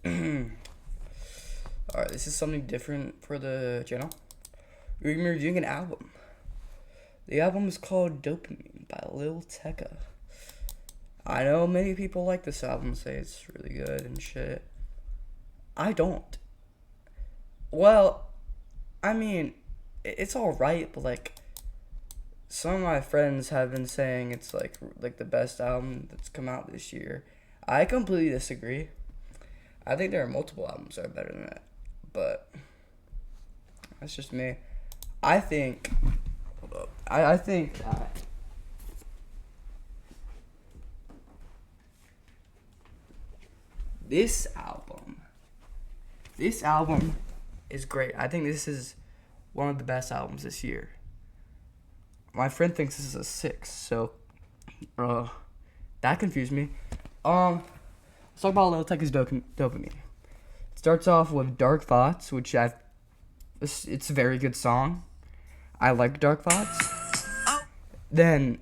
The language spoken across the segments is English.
Alright, this is something different for the channel. We're gonna be reviewing an album. The album is called Dopamine by Lil Tecca. I know many people like this album, say it's really good and shit. I don't. Well, I mean, it's alright, but like, some of my friends have been saying it's like the best album that's come out this year. I completely disagree. I think there are multiple albums that are better than that, but that's just me. I think. Hold up. I think that this album, this album is great. I think this is one of the best albums this year. My friend thinks this is a 6, so that confused me. Let's talk about Lil Tecca's Dopamine. It starts off with Dark Thoughts, which it's a very good song. I like Dark Thoughts. Then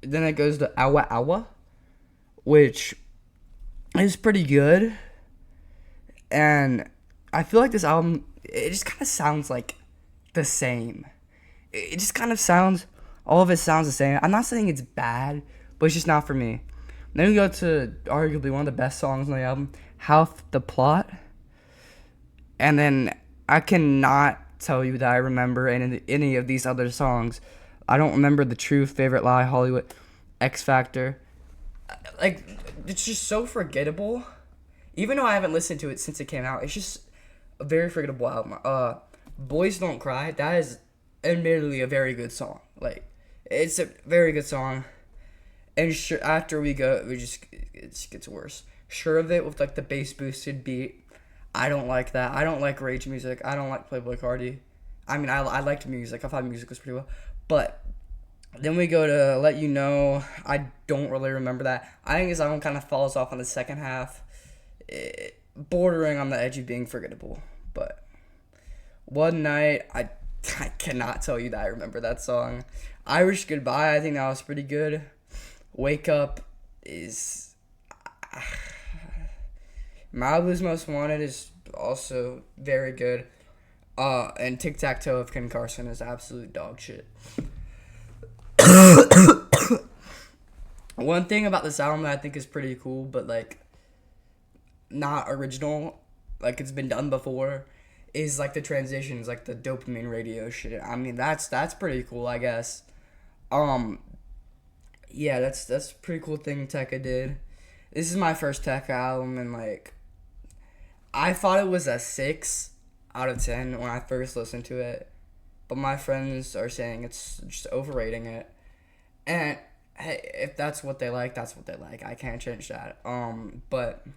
it goes to Awa Awa, which is pretty good. And I feel like this album, it just kind of sounds like the same. It just kind of sounds, all of it sounds the same. I'm not saying it's bad, but it's just not for me. Then we go to arguably one of the best songs on the album, Half the Plot. And then I cannot tell you that I remember any of these other songs. I don't remember The Truth, Favorite Lie, Hollywood, X Factor. Like, it's just so forgettable. Even though I haven't listened to it since it came out, it's just a very forgettable album. Boys Don't Cry, that is admittedly a very good song. Like, it's a very good song. And after it just gets worse. Sure of It with like the bass boosted beat. I don't like that. I don't like rage music. I don't like Playboy Cardi. I mean, I liked music. I thought music was pretty well. But then we go to Let You Know. I don't really remember that. I think this album kind of falls off on the second half. Bordering on the edge of being forgettable. But One Night, I cannot tell you that I remember that song. Irish Goodbye, I think that was pretty good. Wake Up is... Malibu's Most Wanted is also very good. And Tic Tac Toe of Ken Carson is absolute dog shit. One thing about this album that I think is pretty cool, but like not original, like it's been done before, is like the transitions, like the dopamine radio shit. I mean, that's pretty cool, I guess. Yeah, that's a pretty cool thing Tecca did. This is my first Tecca album, and like, I thought it was a 6 out of 10 when I first listened to it, but my friends are saying it's just overrating it. And hey, if that's what they like, that's what they like. I can't change that. But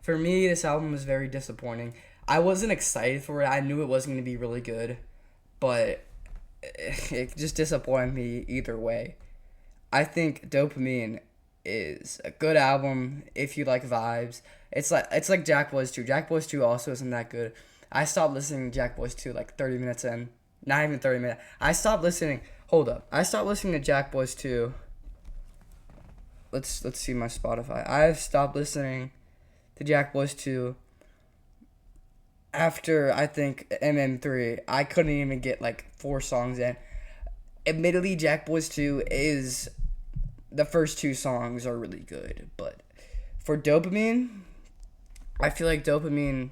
for me, this album was very disappointing. I wasn't excited for it. I knew it wasn't going to be really good, but it just disappointed me either way. I think Dopamine is a good album if you like vibes. It's like Jack Boys 2. Jack Boys 2 also isn't that good. I stopped listening to Jack Boys 2 like 30 minutes in. Not even 30 minutes. I stopped listening. Hold up. I stopped listening to Jack Boys 2. Let's see my Spotify. I stopped listening to Jack Boys 2 after, I think, MM3. I couldn't even get like 4 songs in. Admittedly, Jack Boys 2 is... The first 2 songs are really good, but for Dopamine, I feel like Dopamine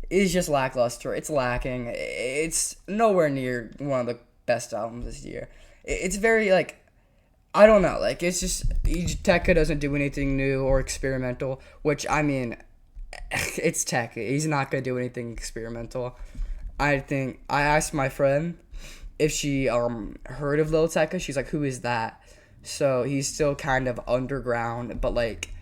is just lackluster. It's lacking. It's nowhere near one of the best albums this year. It's very, like, I don't know. Like, it's just, Tecca doesn't do anything new or experimental, which, I mean, it's Tecca. He's not going to do anything experimental. I asked my friend if she heard of Lil Tecca. She's like, who is that? So he's still kind of underground, but like,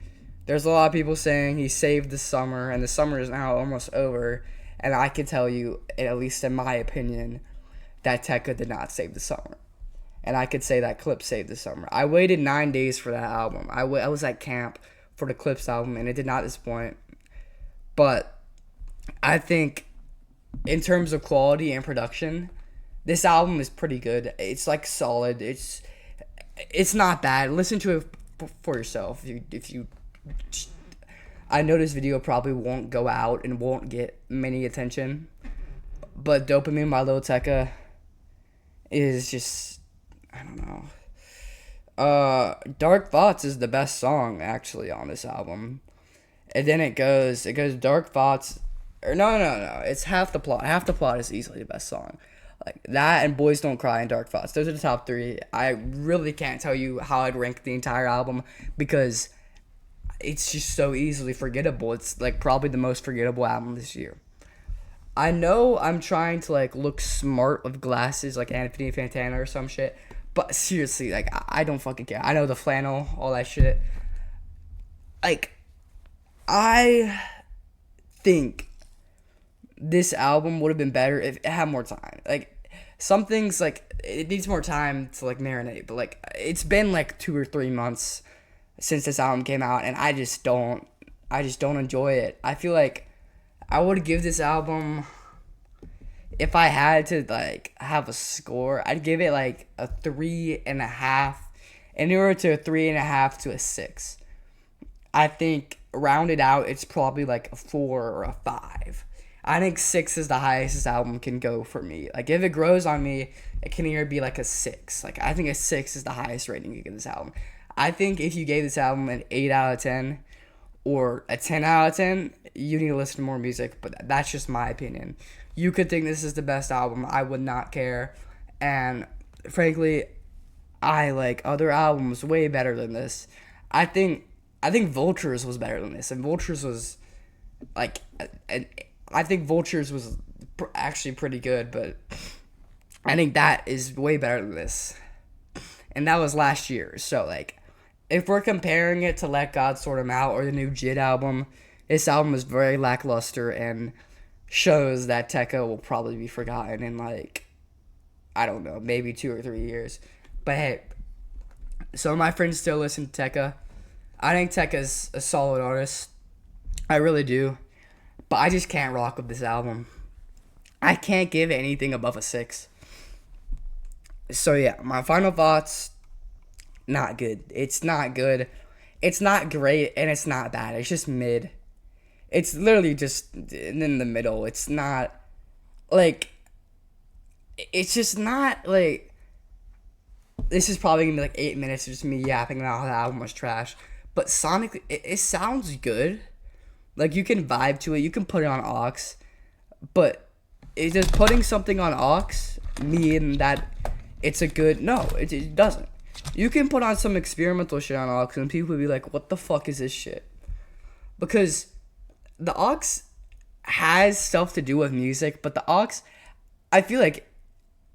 there's a lot of people saying he saved the summer, and the summer is now almost over. And I can tell you, at least in my opinion, that Tecca did not save the summer. And I could say that Clips saved the summer. I waited 9 days for that album. I was at camp for the Clips album, and it did not disappoint. But I think, in terms of quality and production, this album is pretty good. It's like solid. It's not bad. Listen to it for yourself. If you I know this video probably won't go out and won't get many attention, but Dopamine by Lil Tecca is just, I don't know. Dark Thoughts is the best song actually on this album. And then it goes Dark Thoughts, or no, it's Half the Plot. Half the Plot is easily the best song. Like that and Boys Don't Cry and Dark Thoughts. Those are the top three. I really can't tell you how I'd rank the entire album because it's just so easily forgettable. It's like probably the most forgettable album this year. I know I'm trying to like look smart with glasses like Anthony Fantana or some shit, but seriously, like I don't fucking care. I know the flannel, all that shit. Like I think this album would have been better if it had more time. Like some things, like it needs more time to like marinate, but like it's been like 2 or 3 months since this album came out, and I just don't enjoy it. I feel like I would give this album, if I had to like have a score, I'd give it like a 3.5, anywhere to a 3.5 to a 6. I think rounded out, it's probably like a 4 or a 5. I think 6 is the highest this album can go for me. Like if it grows on me, it can either be like a 6. Like I think a 6 is the highest rating you give this album. I think if you gave this album an 8 out of 10 or a 10 out of 10, you need to listen to more music, but that's just my opinion. You could think this is the best album. I would not care. And frankly, I like other albums way better than this. I think Vultures was better than this, and Vultures was like, I think Vultures was actually pretty good, but I think that is way better than this, and that was last year. So like, if we're comparing it to Let God Sort 'Em Out or the new Jid album, this album is very lackluster and shows that Tecca will probably be forgotten in like, I don't know, maybe 2 or 3 years. But hey, some of my friends still listen to Tecca. I think Tecca's a solid artist. I really do. But I just can't rock with this album. I can't give it anything above a 6. So yeah, my final thoughts, not good. It's not good. It's not great, and it's not bad. It's just mid. It's literally just in the middle. It's not, like, it's just not, like, this is probably going to be, like, 8 minutes of just me yapping about how the album was trash. But sonically, it sounds good. Like, you can vibe to it. You can put it on aux. But is just putting something on aux mean that it's a good... No, it doesn't. You can put on some experimental shit on aux and people will be like, what the fuck is this shit? Because the aux has stuff to do with music, but the aux, I feel like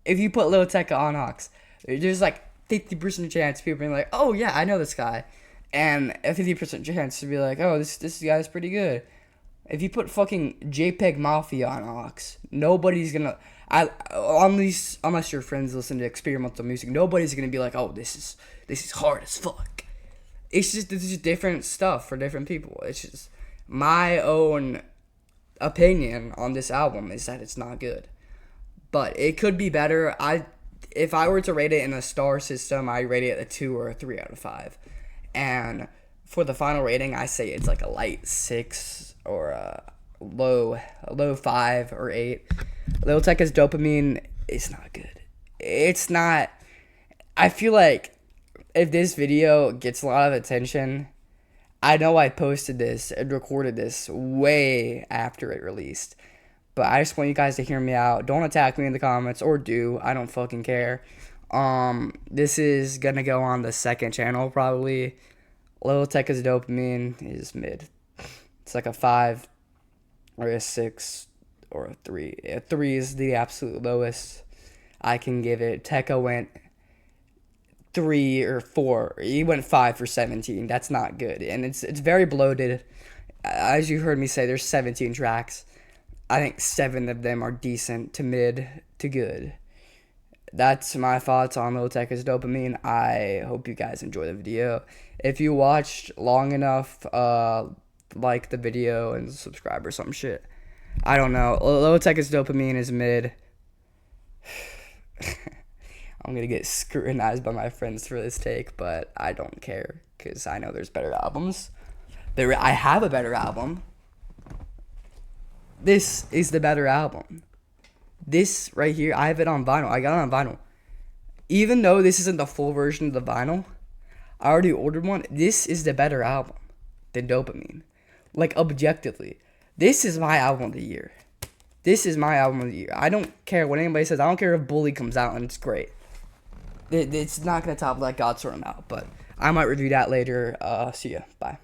if you put Lil Tecca on aux, there's like 50% chance people being like, oh yeah, I know this guy. And a 50% chance to be like, oh, this guy's pretty good. If you put fucking JPEG Mafia on aux, nobody's gonna... unless your friends listen to experimental music, nobody's gonna be like, oh, this is hard as fuck. It's just, this is different stuff for different people. It's just my own opinion on this album is that it's not good, but it could be better. If I were to rate it in a star system, I rate it a 2 or a 3 out of 5, and for the final rating, I say it's like a light 6 or a low 5 or 8. Lil Tecca's Dopamine is not good. It's not. I feel like if this video gets a lot of attention, I know I posted this and recorded this way after it released, but I just want you guys to hear me out. Don't attack me in the comments, or do. I don't fucking care. This is gonna go on the second channel probably. Lil Tecca's Dopamine is mid. It's like a 5 or a 6 or a 3. A 3 is the absolute lowest I can give it. Tecca went 3 or 4. He went 5 for 17. That's not good, and it's very bloated. As you heard me say, there's 17 tracks. I think 7 of them are decent to mid to good. That's my thoughts on Lil Tecca's Dopamine. I hope you guys enjoy the video. If you watched long enough, like the video and subscribe or some shit. I don't know. Lil Tecca's Dopamine is mid. I'm gonna get scrutinized by my friends for this take, but I don't care because I know there's better albums. I have a better album. This is the better album. This right here, I have it on vinyl. I got it on vinyl. Even though this isn't the full version of the vinyl, I already ordered one. This is the better album than Dopamine. Like, objectively. This is my album of the year. This is my album of the year. I don't care what anybody says. I don't care if Bully comes out and it's great. It's not going to top like God Sort 'Em Out, but I might review that later. See ya. Bye.